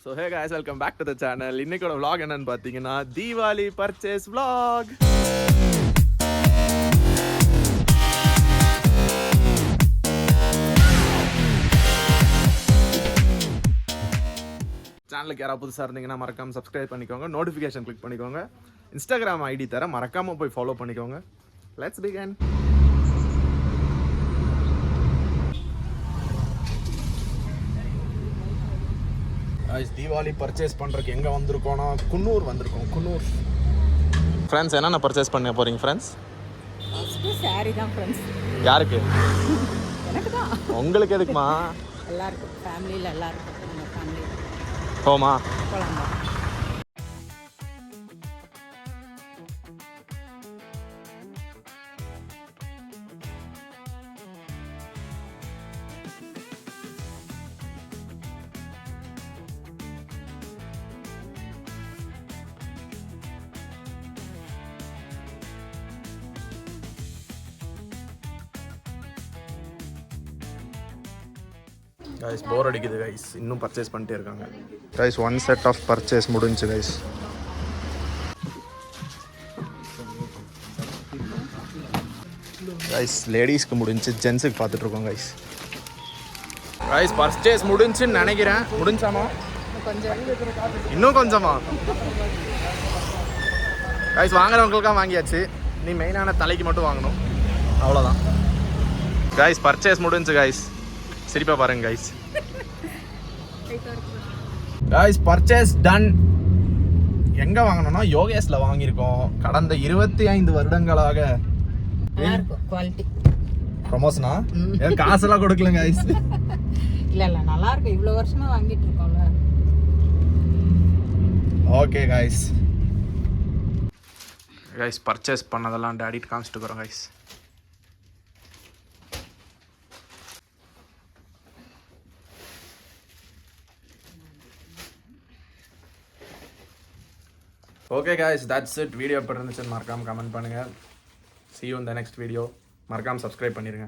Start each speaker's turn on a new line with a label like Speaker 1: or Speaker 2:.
Speaker 1: So hey guys, welcome back to the channel. இன்னைக்கோட vlog என்னன்னு பார்த்தீங்கன்னா தீபாவளி பர்ச்சேஸ் vlog. சேனலுக்கு யாராவது புதுசாக இருந்தீங்கன்னா மறக்காமல் சப்ஸ்கிரைப் பண்ணிக்கோங்க, நோட்டிஃபிகேஷன் கிளிக் பண்ணிக்கோங்க. இன்ஸ்டாகிராம் ஐடி தர மறக்காமல் போய் ஃபாலோ பண்ணிக்கோங்க. Let's begin. தீபாவளி பர்ச்சேஸ் பண்ணுறதுக்கு எங்கே வந்திருக்கோன்னா குன்னூர் வந்திருக்கோம். குன்னூர் ஃப்ரெண்ட்ஸ், என்னென்ன பர்ச்சேஸ் பண்ண போகிறீங்க ஃப்ரெண்ட்ஸ்?
Speaker 2: ஃபர்ஸ்ட் சாரி தான் ஃப்ரெண்ட்ஸ்.
Speaker 1: யாருக்கு?
Speaker 2: எனக்கு தான்.
Speaker 1: உங்களுக்கு எதுக்குமா?
Speaker 2: எல்லாருக்கும், ஃபேமிலியில் எல்லாருக்கும். நம்ம ஃபேமிலி
Speaker 1: போமா
Speaker 2: போகலாமா?
Speaker 1: கைஸ் போர் அடிக்குது கைஸ், இன்னும் பர்ச்சேஸ் பண்ணிட்டே இருக்காங்க guys. One set of purchase முடிஞ்சு கைஸ். கைஸ் லேடிஸ்க்கு முடிஞ்சு, ஜென்ஸுக்கு பார்த்துட்டு இருக்கோம் கைஸ். கைஸ் பர்ச்சேஸ் முடிஞ்சுன்னு நினைக்கிறேன். முடிஞ்சாமா? இன்னும் கொஞ்சமா? கைஸ் வாங்குறவங்களுக்காக வாங்கியாச்சு, நீ மெயினான தலைக்கு மட்டும் வாங்கணும், அவ்வளோதான். கைஸ் பர்ச்சேஸ் முடிஞ்சு கைஸ். சிரிப்பா பாருங்க கைஸ். Guys purchase ton. எங்க வாங்கணும்னா யோகேஸ்ல வாங்கியிருக்கோம். கடந்த 25 வருடங்களாக
Speaker 2: குவாலிட்டி
Speaker 1: ப்ரமோஷனா காசெல்லாம் கொடுக்கல கைஸ்.
Speaker 2: இல்ல நல்லா இருக்கு, இவ்வளவு வருஷமா வாங்கிட்டு இருக்கோம்ல.
Speaker 1: Okay guys. கைஸ் பர்ச்சேஸ் பண்ணதெல்லாம் டாடிட்டு காமிச்சிட்டு போறோம் guys. Okay guys, that's it. Video எப்படி இருந்துச்சுன்னு மறக்காமல் கமெண்ட் பண்ணுங்கள். See you in the next video. மறக்காமல் சப்ஸ்கிரைப் பண்ணிடுங்க.